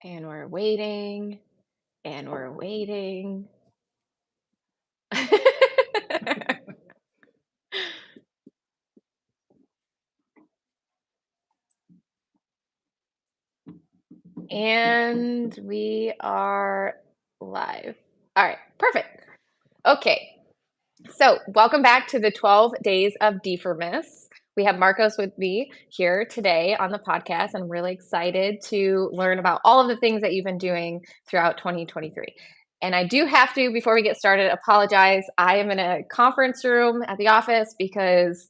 And we're waiting, and we're waiting. And we are live. All right, perfect. Okay, so welcome back to the 12 Days of DFIRmas. We have Marcos with me here today on the podcast. I'm really excited to learn about all of the things that you've been doing throughout 2023. And I do have to, before we get started, apologize. I am in a conference room at the office because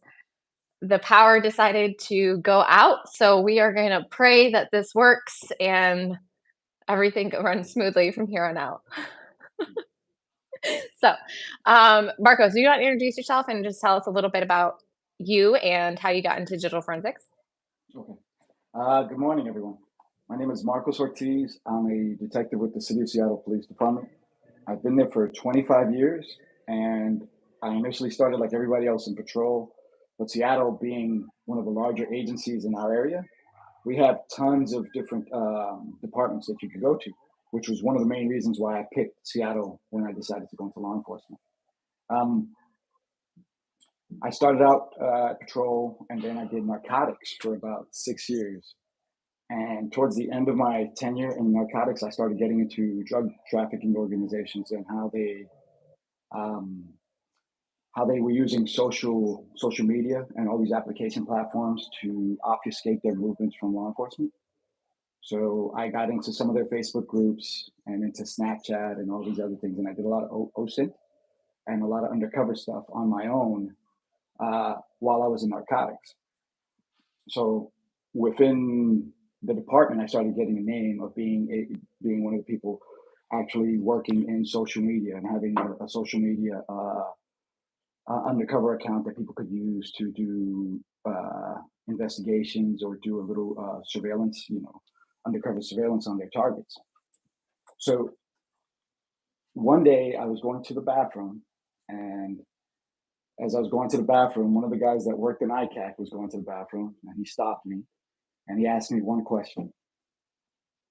the power decided to go out. So we are going to pray that this works and everything runs smoothly from here on out. So, Marcos, do you want to introduce yourself and just tell us a little bit about you and how you got into digital forensics? Okay. Good morning, everyone. My name is Marcos Ortiz. I'm a detective with the City of Seattle Police Department. I've been there for 25 years, and I initially started like everybody else in patrol. But Seattle being one of the larger agencies in our area, we have tons of different departments that you could go to, which was one of the main reasons why I picked Seattle when I decided to go into law enforcement. Um, I started out at patrol, and then I did narcotics for about 6 years. And towards the end of my tenure in narcotics, I started getting into drug trafficking organizations and um, how they were using social media and all these application platforms to obfuscate their movements from law enforcement. So I got into some of their Facebook groups and into Snapchat and all these other things, and I did a lot of OSINT and a lot of undercover stuff on my own while I was in narcotics. So within the department, I started getting a name of being one of the people actually working in social media and having a social media undercover account that people could use to do investigations or do a little surveillance, undercover surveillance on their targets. So one day I was going to the bathroom, and as I was going to the bathroom, one of the guys that worked in ICAC was going to the bathroom, and he stopped me and he asked me one question.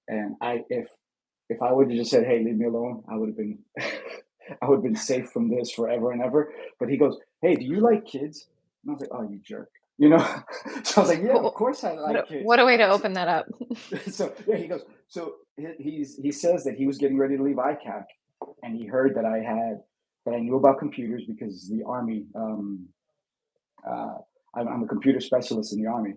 And if I would have just said, "Hey, leave me alone," I would have been I would have been safe from this forever and ever. But he goes, "Hey, do you like kids?" And I was like, "Oh, you jerk," you know. So I was like, "Yeah, of course I What like a, kids." what a way to open that up. So yeah, he goes. So he says that he was getting ready to leave ICAC, and he heard that I knew about computers because the army. Uh, I'm a computer specialist in the army,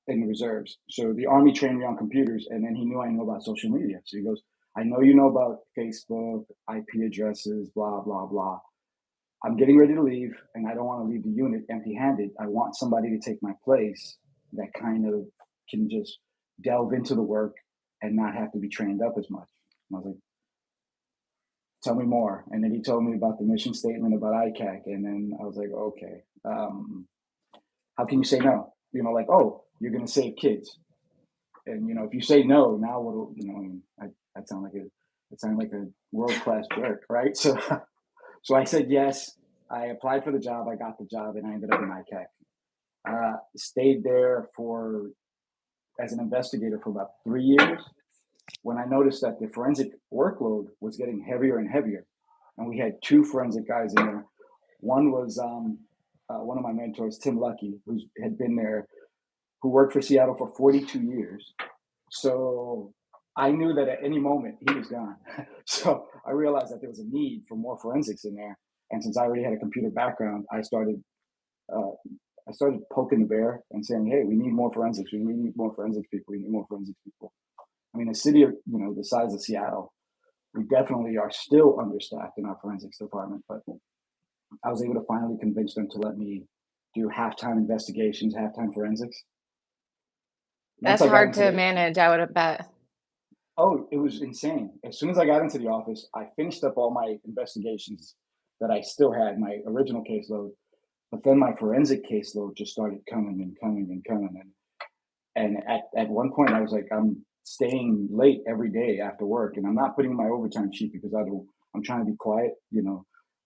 in the reserves. So the army trained me on computers, and then he knew I knew about social media. So he goes, "I know you know about Facebook, IP addresses, blah blah blah. I'm getting ready to leave, and I don't want to leave the unit empty-handed. I want somebody to take my place that kind of can just delve into the work and not have to be trained up as much." And I was like, "Tell me more." And then he told me about the mission statement about ICAC, and then I was like, "Okay, how can you say no? Like, oh, you're going to save kids." And if you say no, now what? I mean, I sound like a world class jerk, right? So, so I said yes. I applied for the job. I got the job, and I ended up in ICAC. Stayed there for as an investigator for about 3 years. When I noticed that the forensic workload was getting heavier and heavier, and we had two forensic guys in there. One was one of my mentors, Tim Lucky, who had been there, who worked for Seattle for 42 years. So I knew that at any moment he was gone. So I realized that there was a need for more forensics in there. And since I already had a computer background, uh, I started poking the bear and saying, "Hey, we need more forensics. We need more forensics people. We need more forensics people." I mean, a city of the size of Seattle, we definitely are still understaffed in our forensics department. But I was able to finally convince them to let me do halftime investigations, halftime forensics. Once That's I got hard into to the manage, I would have bet. Oh, it was insane. As soon as I got into the office, I finished up all my investigations that I still had, my original caseload, but then my forensic caseload just started coming and coming and coming. And at one point, I was like, I'm staying late every day after work, and I'm not putting in my overtime sheet because I'm trying to be quiet.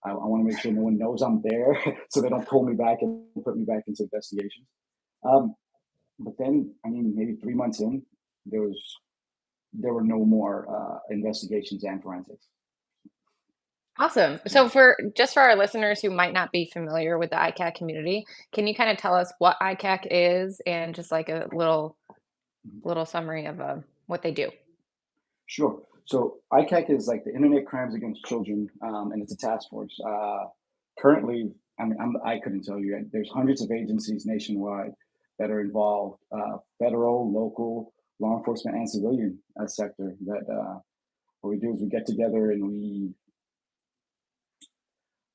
I want to make sure no one knows I'm there so they don't pull me back and put me back into investigations. Um, but then, I mean, maybe 3 months in, there was there were no more investigations and forensics. Awesome. So So for our listeners who might not be familiar with the ICAC community, can you kind of tell us what ICAC is and just like a little summary of what they do? sure. So ICAC is like the Internet Crimes Against Children, and it's a task force. Currently, I mean, I couldn't tell you. There's hundreds of agencies nationwide that are involved, federal, local, law enforcement, and civilian sector. That what we do is we get together and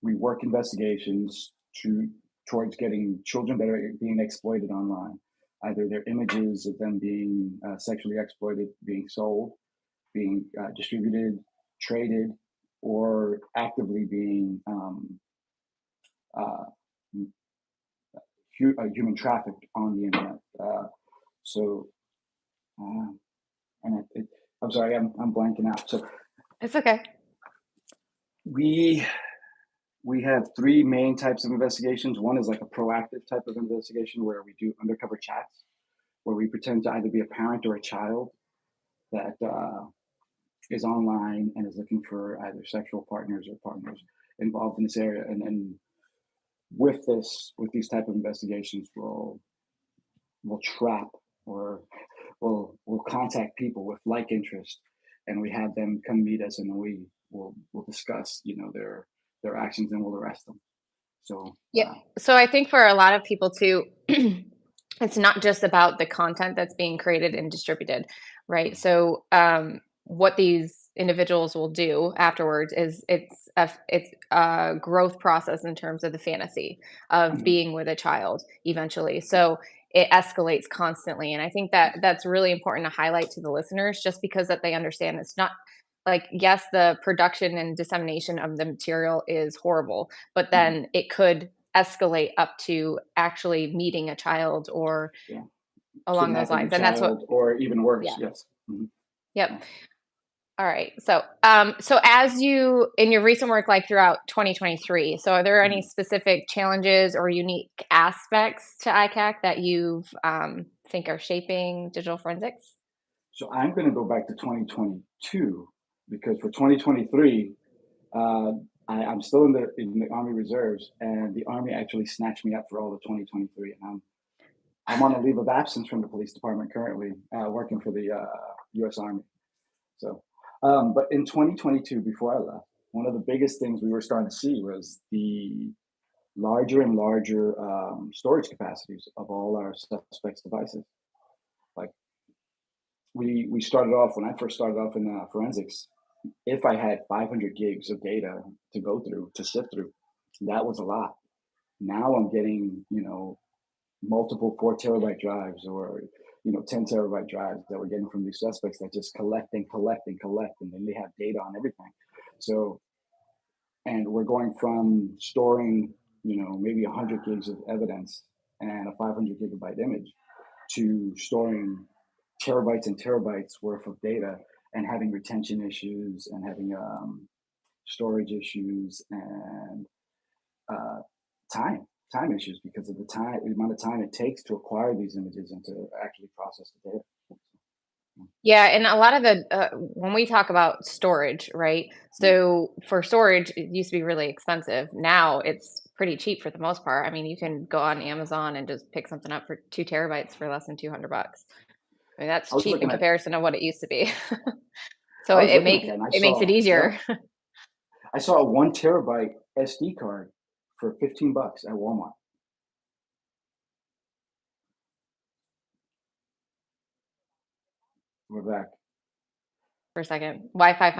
we work investigations to towards getting children that are being exploited online. Either their images of them being sexually exploited, being sold, being distributed, traded, or actively being uh, human trafficked on the internet. So, uh, I'm sorry, I'm blanking out. So It's okay. we we have three main types of investigations. One is like a proactive type of investigation where we do undercover chats, where we pretend to either be a parent or a child that is online and is looking for either sexual partners or partners involved in this area. And then with these type of investigations, we'll trap or we'll contact people with like interest, and we have them come meet us, and then we'll discuss, their actions, and we'll arrest them. So Yeah. So I think for a lot of people too, it's not just about the content that's being created and distributed, right? So what these individuals will do afterwards is it's a growth process in terms of the fantasy of mhm, being with a child eventually. So it escalates constantly, and I think that that's really important to highlight to the listeners, just because that they understand it's not like, yes, the production and dissemination of the material is horrible, but mhm, then it could escalate up to actually meeting a child or yeah, along those kidnapping a lines, and that's what child, or even worse. yeah. Yes. Yep. Yeah. All right. So as you in your recent work, like throughout 2023, so are there any Mhm. specific challenges or unique aspects to ICAC that you've think are shaping digital forensics? So I'm going to go back to 2022 because for 2023, uh, I'm still in the Army Reserves, and the Army actually snatched me up for all of 2023, and I'm on a leave of absence from the police department currently, working for the U.S. Army. So, but in 2022, before I left, one of the biggest things we were starting to see was the larger and larger storage capacities of all our suspects' devices. Like we started off when I first started off in forensics. If I had 500 gigs of data to go through to sift through, that was a lot. Now I'm getting multiple 4 terabyte drives, or 10 terabyte drives that we're getting from these suspects that just collect and collect and collect, and then they have data on everything. So, and we're going from storing maybe 100 gigs of evidence and a 500 gigabyte image to storing terabytes and terabytes worth of data, and having retention issues, and having storage issues, and uh, time time issues because of the amount of time it takes to acquire these images and to actually process the data. Yeah, and a lot of the when we talk about storage, right? Yeah. So for storage, it used to be really expensive. Now it's pretty cheap for the most part. I mean, you can go on Amazon and just pick something up for 2 terabytes for less than $200. I mean, that's I was cheap in looking at comparison to what it used to be. So I was it looking at makes that, and it makes it yeah, easier. I saw a 1 terabyte SD card for $15 at Walmart. We're back. For a second. Wi-Fi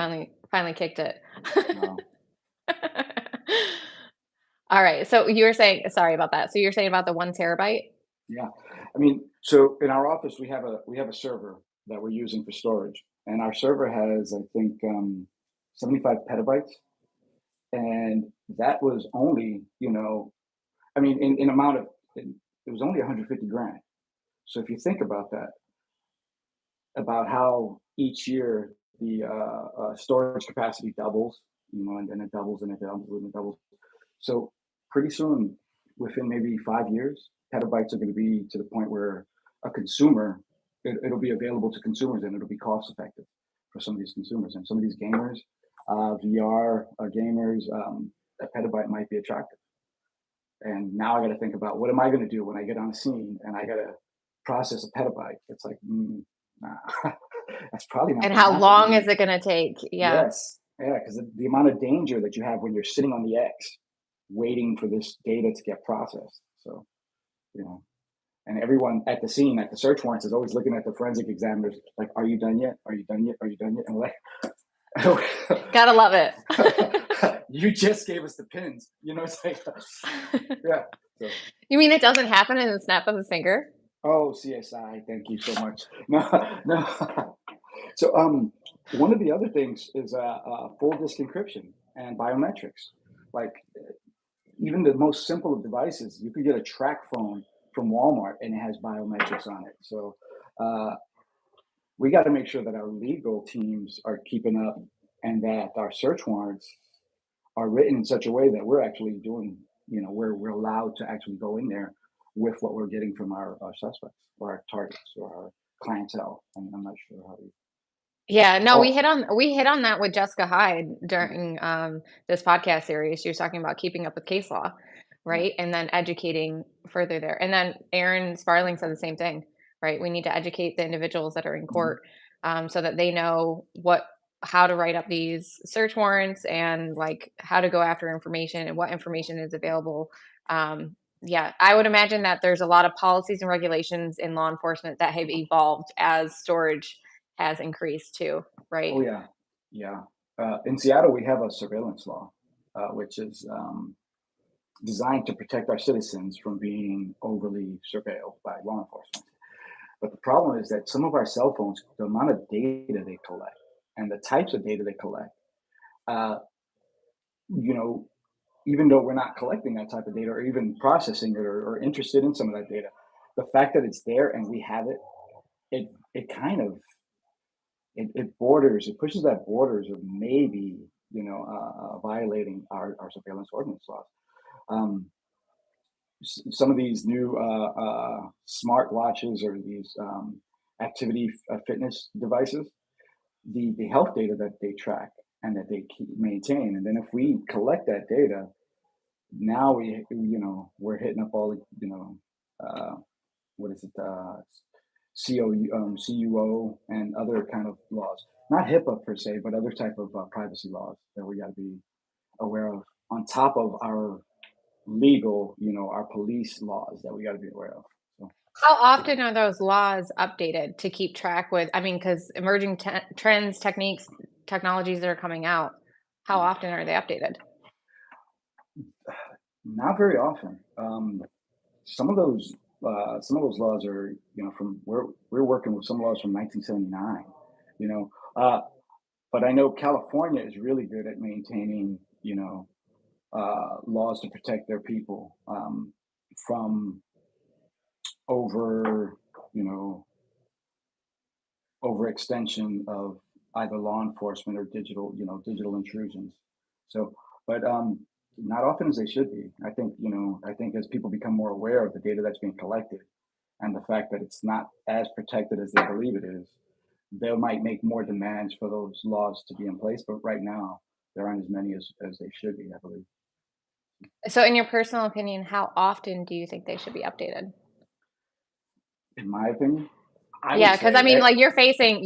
finally kicked it. Wow. All right. So you were saying, sorry about that. So you're saying about the 1 terabyte? Yeah. I mean, so in our office we have a server that we're using for storage, and our server has, I think, 75 petabytes, and that was only, I mean, in amount of it was only 150 grand. So if you think about that, about how each year the storage capacity doubles, and then it doubles and it doubles and it doubles. So pretty soon, within maybe 5 years, petabytes are going to be to the point where a consumer it'll be available to consumers and it'll be cost effective for some of these consumers and some of these gamers, VR gamers. A petabyte might be attractive. And now I got to think about what am I going to do when I get on a scene and I got to process a petabyte. It's like, nah, that's probably not And going to how happen. long is it gonna take? Yeah. Yes, yeah, because the amount of danger that you have when you're sitting on the X, waiting for this data to get processed. So you know, and everyone at the scene, at the search warrants, is always looking at the forensic examiners, like, "Are you done yet? Are you done yet? Are you done yet?" And we're Gotta love it. like, "You just gave us the pins." You know, it's like, yeah. So, You mean it doesn't happen in the snap of a finger? oh, CSI, thank you so much. No, no. So, one of the other things is full disk encryption and biometrics. Like even the most simple of devices, you could get a track phone from Walmart and it has biometrics on it. So uh, we got to make sure that our legal teams are keeping up and that our search warrants are written in such a way that we're actually doing, where we're allowed to actually go in there with what we're getting from our suspects or our targets or our clientele. I mean, I'm not sure how we. Yeah, no, Oh, we hit on that with Jessica Hyde mm, during this podcast series. She was talking about keeping up with case law, yeah. right? And then educating further there. And then Aaron Sparling said the same thing, right? We need to educate the individuals that are in Mhm. court so that they know how to write up these search warrants and like how to go after information and what information is available. Yeah, I would imagine that there's a lot of policies and regulations in law enforcement that have evolved as storage has increased too, right? Oh yeah, yeah. In Seattle, we have a surveillance law, which is designed to protect our citizens from being overly surveilled by law enforcement. But the problem is that some of our cell phones, the amount of data they collect and the types of data they collect, uh, you know, even though we're not collecting that type of data or even processing it or interested in some of that data, the fact that it's there and we have it, it kind of it pushes that borders of maybe violating our surveillance ordinance laws. Um, some of these new smart watches or these activity fitness devices, the health data that they track and that they keep maintain, and then if we collect that data, now we're hitting up all the uh, what is it CUO and other kind of laws, not HIPAA per se, but other type of privacy laws that we got to be aware of on top of our legal, our police laws that we got to be aware of. So, How often are those laws updated to keep track with? I mean, because emerging trends, techniques, technologies that are coming out, how mm, often are they updated? not very often. Some of those laws are from we're working with some laws from 1979. You know, but I know California is really good at maintaining laws to protect their people from over you know overextension of either law enforcement or digital intrusions. So, but not often as they should be. I think as people become more aware of the data that's being collected and the fact that it's not as protected as they believe it is, they might make more demands for those laws to be in place. But right now, there aren't as many as they should be, I believe. So, in your personal opinion, how often do you think they should be updated? In my opinion, I would Yeah, because I say, mean, like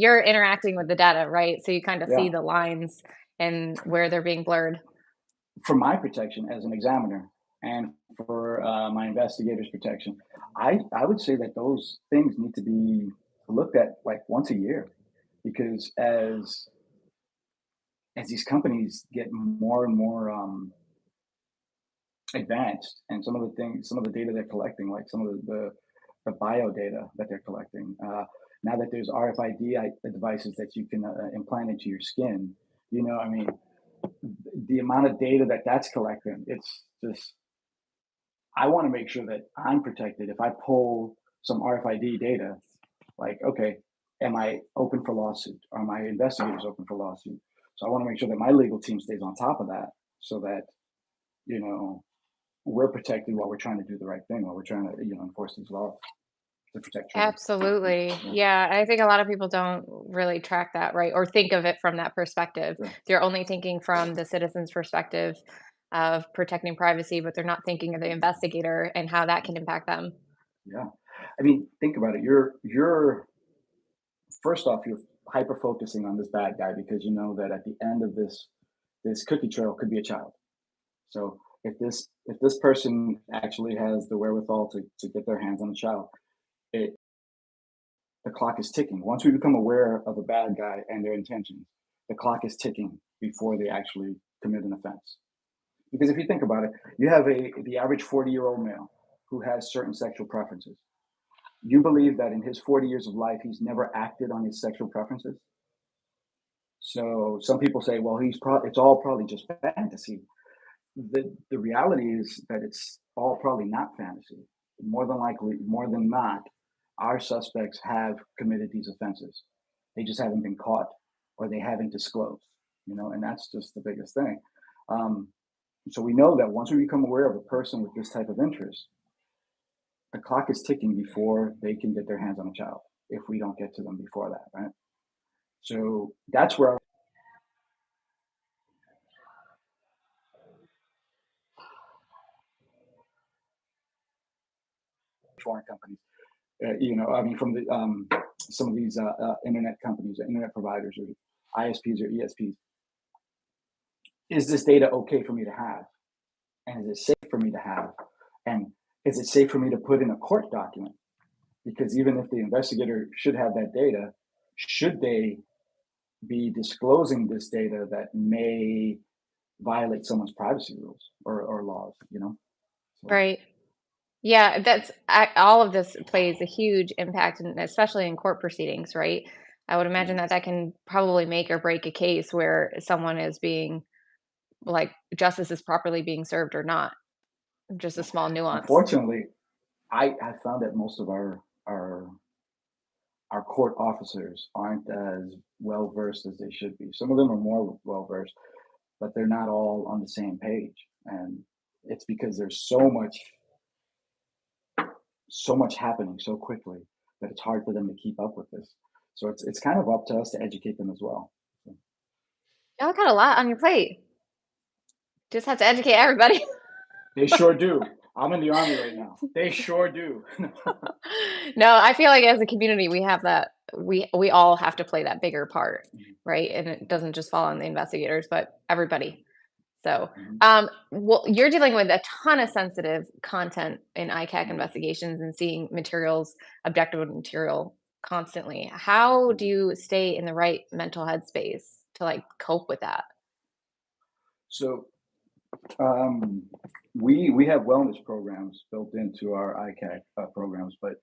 you're interacting with the data, right? So you kind of see yeah, the lines and where they're being blurred. for my protection as an examiner and for my investigators' protection, I would say that those things need to be looked at like once a year because as these companies get more and more advanced and some of the data they're collecting, like some of the bio data that they're collecting, now that there's RFID devices that you can implant into your skin, I mean, the amount of data that that's collecting, it's just I want to make sure that I'm protected. If I pull some RFID data, like, okay, am I open for lawsuit? Are my investigators open for lawsuit? So I want to make sure that my legal team stays on top of that so that, you know, we're protected while we're trying to do the right thing, while we're trying to, enforce these laws. to protect children. Absolutely. Yeah, Yeah, I think a lot of people don't really track that, right? Or think of it from that perspective. sure. They're only thinking from the citizen's perspective of protecting privacy, but they're not thinking of the investigator and how that can impact them. Yeah. I mean, think about it. You're first off, you're hyper focusing on this bad guy because you know that at the end of this cookie trail could be a child. So if this person actually has the wherewithal to get their hands on a child, it the clock is ticking. Once we become aware of a bad guy and their intentions, the clock is ticking before they actually commit an offense. Because if you think about it, you have the average 40-year-old male who has certain sexual preferences. You believe that in his 40 years of life, he's never acted on his sexual preferences. So some people say, well, it's all probably just fantasy. The reality is that it's all probably not fantasy. More than likely, more than not, our suspects have committed these offenses. They just haven't been caught or they haven't disclosed, and that's just the biggest thing. Um, so we know that once we become aware of a person with this type of interest, the clock is ticking before they can get their hands on a child if we don't get to them before that, right? So that's where our foreign companies, I mean, from the some of these internet companies, internet providers, or ISPs or ESPs, is this data okay for me to have, and is it safe for me to have, and is it safe for me to put in a court document? Because even if the investigator should have that data, should they be disclosing this data that may violate someone's privacy rules or laws? So Right. Yeah, all of this plays a huge impact, and especially in court proceedings, right? I would yeah. imagine that that can probably make or break a case where someone is being like justice is properly being served or not. Just a small nuance. Unfortunately, I found that most of our court officers aren't as well versed as they should be. Some of them are more well versed, but they're not all on the same page. And it's because there's so much happening so quickly that it's hard for them to keep up with this. So it's kind of up to us to educate them as well. So Y'all got a lot on your plate. Just have to educate everybody. they sure do. I'm in the army right now. They sure do. No, I feel like as a community, we have that we all have to play that bigger part, Mhm. right? And it Yeah. doesn't just fall on the investigators, but everybody. So, Mhm. well, you're dealing with a ton of sensitive content in ICAC Mhm. investigations and seeing materials, objective material constantly. How do Mhm. you stay in the right mental headspace to like cope with that? So um, we have wellness programs built into our ICAC programs, but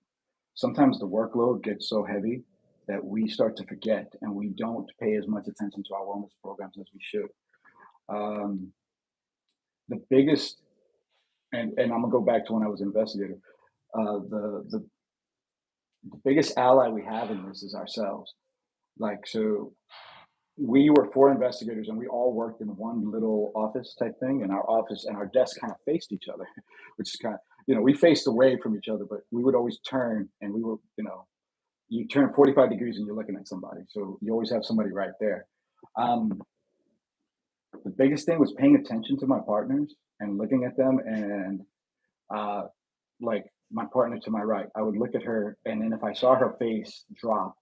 sometimes the workload gets so heavy that we start to forget and we don't pay as much attention to our wellness programs as we should. Um, the biggest, and I'm gonna go back to when I was an investigator. The biggest ally we have in this is ourselves. Like, so we were four investigators and we all worked in one little office type thing, and our office and our desk kind of faced each other, which is kind of, we faced away from each other, but we would always turn, and we were, you turn 45 degrees and you're looking at somebody. So you always have somebody right there. Um, the biggest thing was paying attention to my partners and looking at them. And uh, like my partner to my right, I would look at her. And then if I saw her face drop,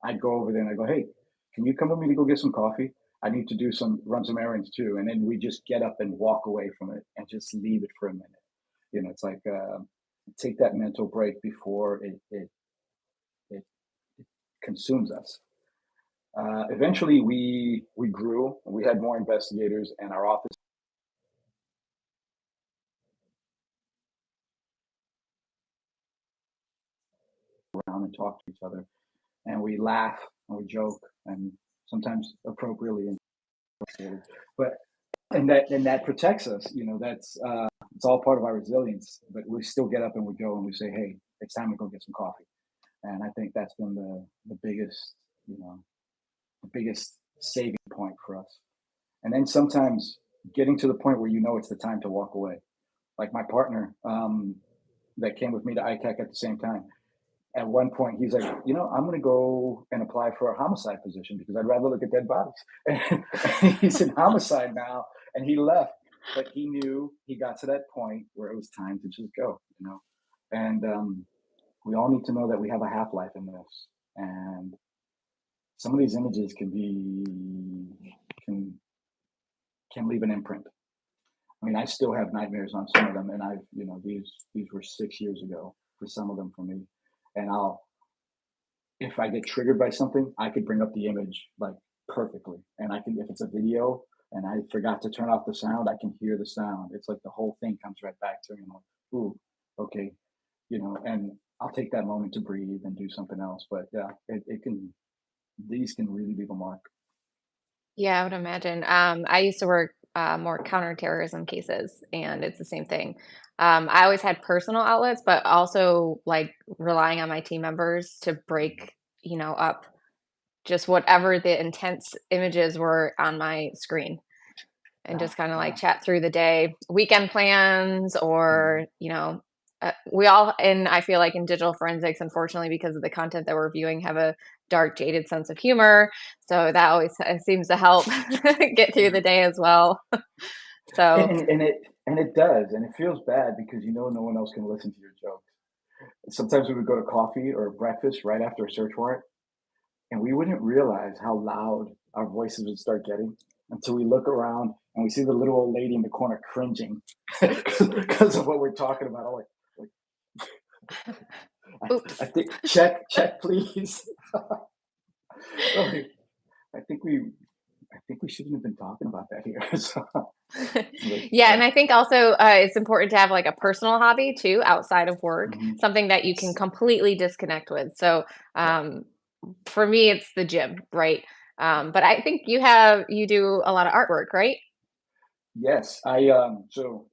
I'd go over there and I go, hey, can you come with me to go get some coffee? I need to run some errands too. And then we just get up and walk away from it and just leave it for a minute. It's like, take that mental break before it consumes us. Eventually, we grew. We had more investigators, and our office around and talk to each other, and we laugh and we joke, and sometimes appropriately inappropriately. But and that protects us. That's it's all part of our resilience. But we still get up and we go and we say, "Hey, it's time to go get some coffee." And I think that's been the biggest, the biggest saving point for us. And then sometimes getting to the point where it's the time to walk away. Like my partner, that came with me to ICAC at the same time. At one point, he's like, I'm going to go and apply for a homicide position because I'd rather look at dead bodies. And he's in homicide now, and he left, but he knew he got to that point where it was time to just go. And we all need to know that we have a half life in this, and some of these images can can leave an imprint. I mean, I still have nightmares on some of them, and these were 6 years ago for some of them for me, and I'll if I get triggered by something, I could bring up the image like perfectly. And I can, if it's a video and I forgot to turn off the sound, I can hear the sound. It's like the whole thing comes right back to me. I'm like, ooh, okay, and I'll take that moment to breathe and do something else. But yeah, these can really leave a mark. Yeah, I would imagine. I used to work more counterterrorism cases, and it's the same thing. I always had personal outlets, but also like relying on my team members to break, up just whatever the intense images were on my screen, and Yeah, just kind of like yeah. chat through the day, weekend plans, Mhm. or we all, and I feel like in digital forensics, unfortunately, because of the content that we're viewing, have a dark, jaded sense of humor. So that always seems to help get through the day as well. And, So and, and it and it does, and it feels bad because no one else can listen to your jokes. Sometimes we would go to coffee or breakfast right after a search warrant, and we wouldn't realize how loud our voices would start getting until we look around and we see the little old lady in the corner cringing because of what we're talking about. I'm like I oops. think check, please. Like, I think we, I think we shouldn't have been talking about that here. So, but Yeah, yeah, and I think also it's important to have like a personal hobby too outside of work, hmm something that you can completely disconnect with. So yeah, for me, it's the gym, right? But I think you do a lot of artwork, right? yes. So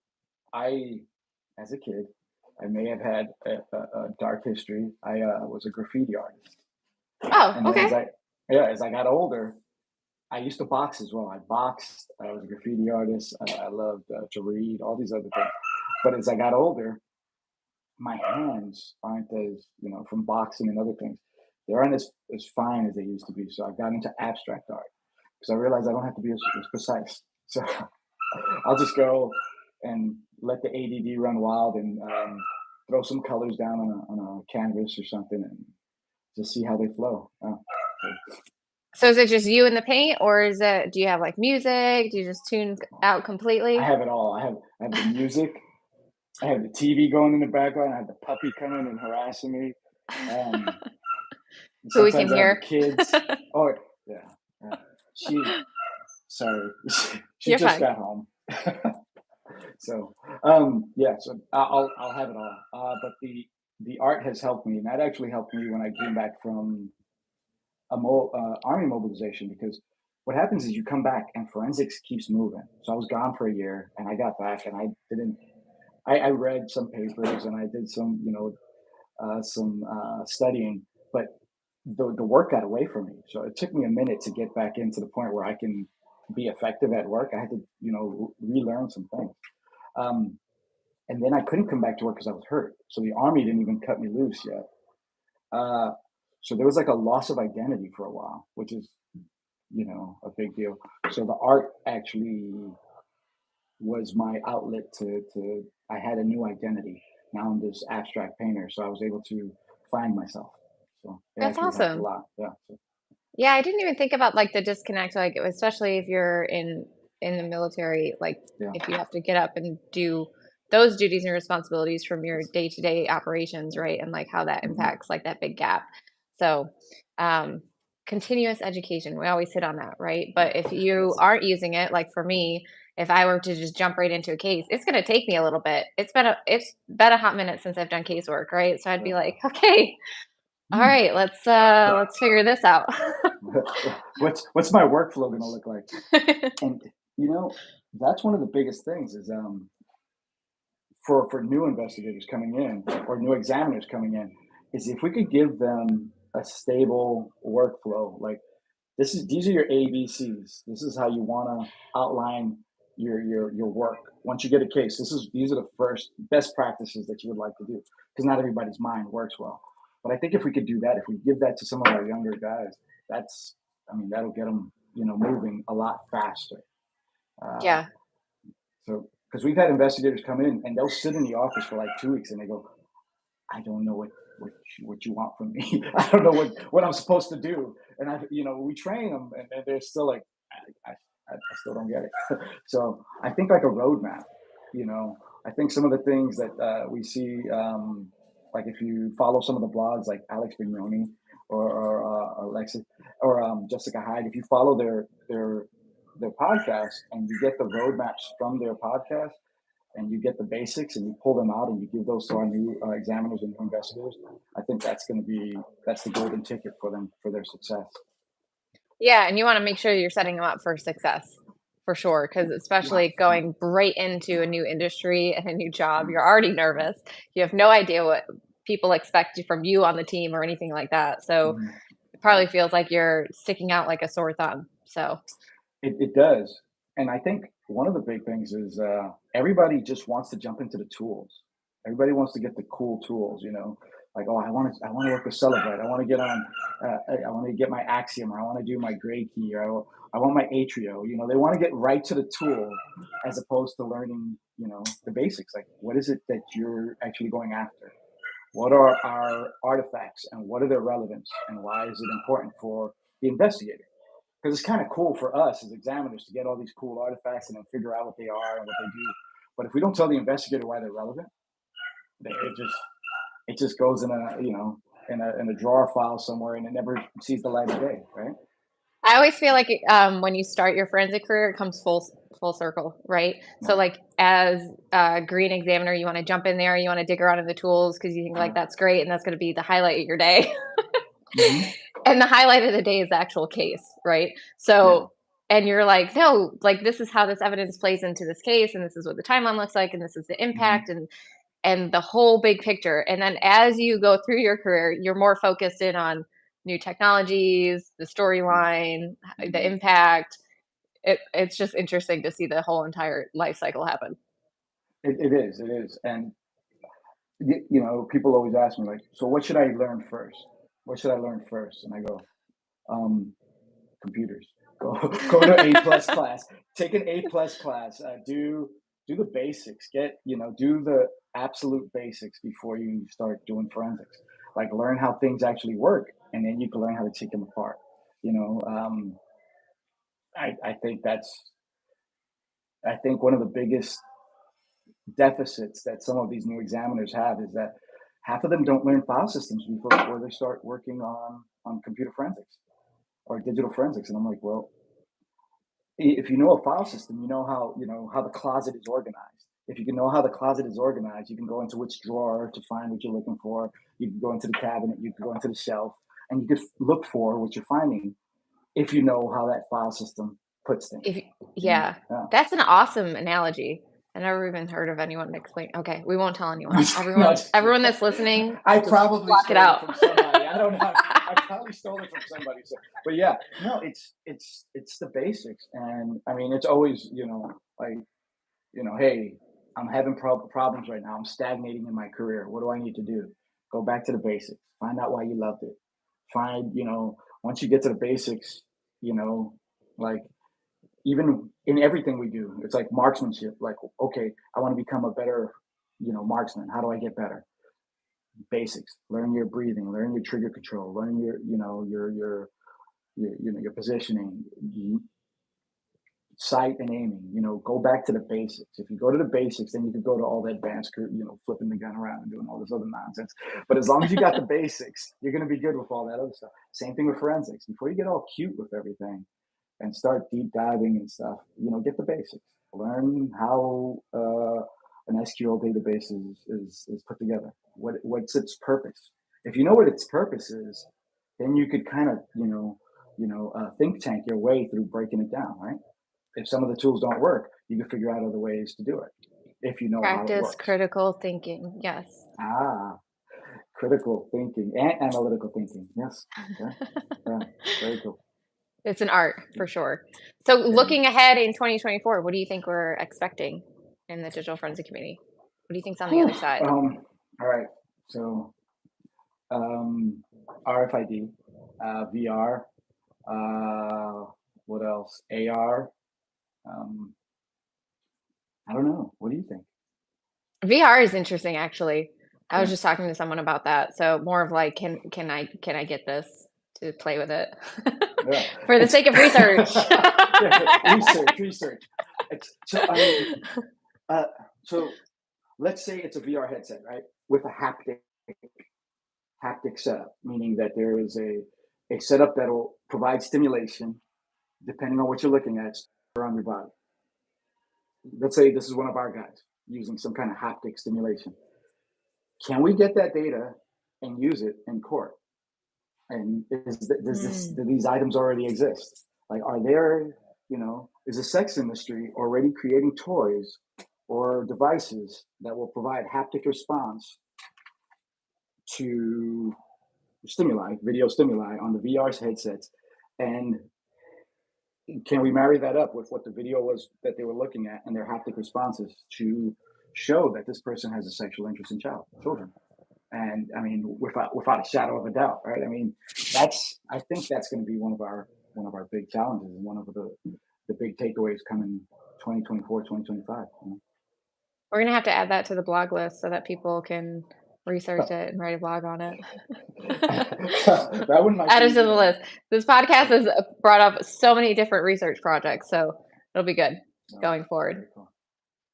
I, as a kid, I may have had a dark history. I was a graffiti artist, Oh, and then okay. as I got older, I used to box as well. I boxed. I was a graffiti artist. I loved to read, all these other things. But as I got older, my hands aren't as, from boxing and other things, they aren't as fine as they used to be. So I got into abstract art because I realized I don't have to be as precise. So I'll just go and let the ADD run wild and throw some colors down on a canvas or something and just see how they flow. So So is it just you and the paint, or do you have like music? Do you just tune out I completely? have it all. I have the music. I have the TV going in the background. I have the puppy coming and harassing me. Um, Who we can Sometimes I have the hear? kids. Oh yeah, yeah. She sorry, she You're just fine. got home. So yeah, so I'll have it all. But the art has helped me, and that actually helped me when I came back from army mobilization because what happens is you come back and forensics keeps moving. So I was gone for a year, and I got back, and I didn't. I read some papers and I did some studying, but the work got away from me. So it took me a minute to get back into the point where I can be effective at work. I had to, relearn some things. Um, and then I couldn't come back to work because I was hurt. So the army didn't even cut me loose yet. Uh, so there was like a loss of identity for a while, which is, a big deal. So the art actually was my outlet to I had a new identity. Now I'm this abstract painter, so I was able to find myself. So it That's actually helped a awesome. lot. Yeah. So, Yeah, I didn't even think about like the disconnect, like especially if you're in the military, like yeah. if you have to get up and do those duties and responsibilities from your day-to-day operations, right? And like how that hmm impacts like that big gap. So, um, continuous education, we always hit on that, right? But if you Yes. aren't using it, like for me, if I were to just jump right into a case, it's going to take me a little bit. It's been a hot minute since I've done casework, right? So I'd be Yeah. like, okay, all Hmm. right, let's figure this out. What's my workflow going to look like? And you know, that's one of the biggest things is for new investigators coming in or new examiners coming in is if we could give them a stable workflow like these are your ABCs. This is how you want to outline your work. Once you get a case, these are the first best practices that you would like to do because not everybody's mind works well. But I think if we could do that, if we give that to some of our younger guys, that's, I mean, that'll get them, moving a lot faster. Uh, Yeah. so, because we've had investigators come in and they'll sit in the office for like 2 weeks and they go, I don't know what you want from me. I don't know what I'm supposed to do. And we train them, and they're still like, I still don't get it. So I think like a roadmap. You know, I think some of the things that we see, like if you follow some of the blogs like Alex Bignoni or Alexis or Jessica Hyde, if you follow their podcast and you get the roadmaps from their podcast and you get the basics and you pull them out and you give those to our new examiners and new investigators, I think that's the golden ticket for them for their success. Yeah, and you wanna make sure you're setting them up for success, for sure. Because Yeah, especially yeah, going right into a new industry and a new job, mm, you're already nervous. You have no idea what people expect from you on the team or anything like that, so mhm, it right. probably feels like you're sticking out like a sore thumb, so It does, and I think one of the big things is everybody just wants to jump into the tools. Everybody wants to get the cool tools, like, oh, I want to work with Celebrate. I want to get on, I want to get my Axiom, or I want to do my Gray Key, or I want my Atrio. They want to get right to the tool as opposed to learning, the basics. Like, what is it that you're actually going after? What are our artifacts, and what are their relevance, and why is it important for the investigator? Because it's kind of cool for us as examiners to get all these cool artifacts and then figure out what they are and what they do. But if we don't tell the investigator why they're relevant, it just goes in a in a drawer file somewhere and it never sees the light of day, right? I always feel like, when you start your forensic career, it comes full circle, right? So, Yeah, like, as a green examiner, you wanna jump in there, you wanna dig around in the tools because you think, like, yeah. that's great, and that's gonna be the highlight of your day. Hmm. And the highlight of the day is the actual case, right? Yeah. So and you're like, "No, like, this is how this evidence plays into this case, and this is what the timeline looks like, and this is the Hmm. impact, and the whole big picture." And then as you go through your career, you're more focused in on new technologies, the storyline, the Hmm. impact. It's just interesting to see the whole entire life cycle happen. It is, and people always ask me like, so what should I learn first? What should I learn first? And I go, um, computers. Go go to A+ class. Take an A+ class. Do the basics. Do the absolute basics before you start doing forensics. Like learn how things actually work, and then you can learn how to take them apart. You know, um, I think one of the biggest deficits that some of these new examiners have is that half of them don't learn file systems before they start working on computer forensics or digital forensics. And I'm like, well, if you know a file system, you know how the closet is organized. If you can know how the closet is organized, you can go into which drawer to find what you're looking for. You can go into the cabinet, you can go into the shelf, and you can look for what you're finding if you know how that file system puts things. If You know, Yeah, yeah. that's an awesome analogy. I never even heard of anyone explain. Okay, we won't tell anyone. No, Everyone just kidding. everyone that's listening, I just probably block it stole it out. from somebody. I don't know. I probably stole it from somebody. So, but yeah, no, it's the basics, and I mean, it's always like hey, I'm having problems right now. I'm stagnating in my career. What do I need to do? Go back to the basics. Find out why you loved it. Once you get to the basics, you know, like even in everything we do, it's like marksmanship. Like, okay, I want to become a better, marksman. How do I get better? Basics. Learn your breathing. Learn your trigger control. Learn your positioning. Sight and aiming, go back to the basics. If you go to the basics, then you can go to all the advanced, flipping the gun around and doing all this other nonsense. But as long as you got the basics, you're going to be good with all that other stuff. Same thing with forensics. Before you get all cute with everything and start deep diving and stuff, get the basics. Learn how an SQL database is put together. What's its purpose? If you know what its purpose is, then you could kind of, think tank your way through breaking it down, right? If some of the tools don't work, you can figure out other ways to do it if you know how it Practice works. critical thinking. Yes. Ah, critical thinking and analytical thinking. Yes. Yeah. Yeah. Very cool. It's an art for sure. So It is. looking ahead in 2024, what do you think we're expecting in the digital forensic community? What do you think's on the Whew. other side? All right. So um, RFID, VR, what else? AR. Um, I don't know. What do you think? VR is interesting, actually. I was Yeah. just talking to someone about that. So more of like, can I get this to play with it Yeah. for the It's sake of research? yeah, research. So I mean, uh, so let's say it's a VR headset, right, with a haptic setup, meaning that there is a setup that will provide stimulation depending on what you're looking at around your body. Let's say this is one of our guys using some kind of haptic stimulation. Can we get that data and use it in court? And Hmm. do these items already exist? Like, are there, is the sex industry already creating toys or devices that will provide haptic response to stimuli, video stimuli on the VR headsets? And can we marry that up with what the video was that they were looking at and their haptic responses to show that this person has a sexual interest in children? And I mean, without a shadow of a doubt, right? I mean, I think that's going to be one of our big challenges and one of the big takeaways coming 2024, 2025. We're gonna have to add that to the blog list so that people can research it and write a blog on it. That one might Add it be, to the list. This podcast has brought up so many different research projects, so it'll be good going forward. very cool.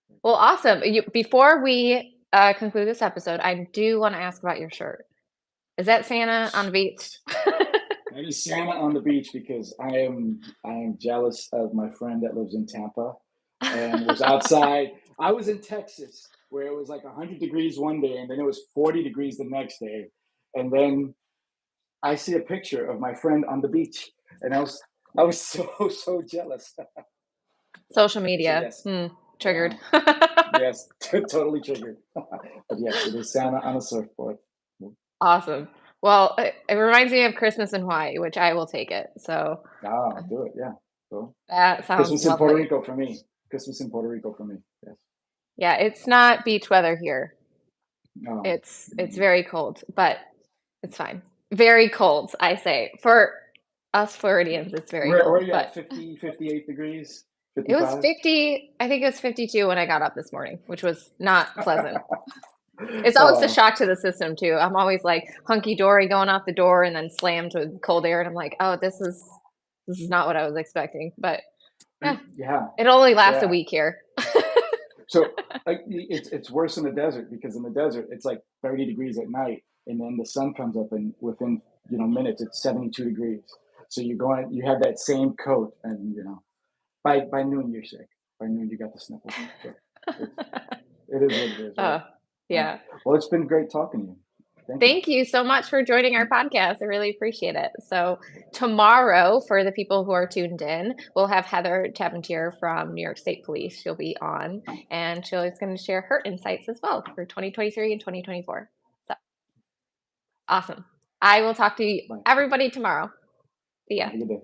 Very Well, cool. awesome. Before we conclude this episode, I do want to ask about your shirt. Is that Santa on the beach? That is Santa on the beach because I am jealous of my friend that lives in Tampa and was outside. I was in Texas where it was like 100 degrees one day and then it was 40 degrees the next day. And then I see a picture of my friend on the beach and I was so jealous. Social So media. yes. Triggered. Yes, totally triggered. But yes, it is Santa on a surfboard. Awesome. Well, it reminds me of Christmas in Hawaii, which I will take it. So Do it, yeah. So that sounds Christmas in Puerto lovely. Rico for me. Christmas in Puerto Rico for me. Yes. Yeah, it's not beach weather here. Oh, It's very cold, but it's fine. Very cold, I say. For us Floridians, it's very where are cold, you but at? 50, 58 degrees, it was 55. 50, I think it was 52 when I got up this morning, which was not pleasant. It's always a Oh, shock to the system too. I'm always like hunky dory going out the door and then slammed with cold air, and I'm like, oh, this is not what I was expecting. But yeah, yeah, it only lasts a yeah. week here. So it's worse in the desert because in the desert it's like 30 degrees at night, and then the sun comes up, and within minutes it's 72 degrees. So you have that same coat, and by noon you're sick. By noon you got the sniffles. So it is what it is, right? uh, All right. yeah. Well, it's been great talking to you. Thank you. Thank you so much for joining our podcast. I really appreciate it. So, tomorrow, for the people who are tuned in, we'll have Heather Tapentier from New York State Police. She'll be on, and she's going to share her insights as well for 2023 and 2024. So, awesome. I will talk to Bye. everybody tomorrow. See ya. Have a good day.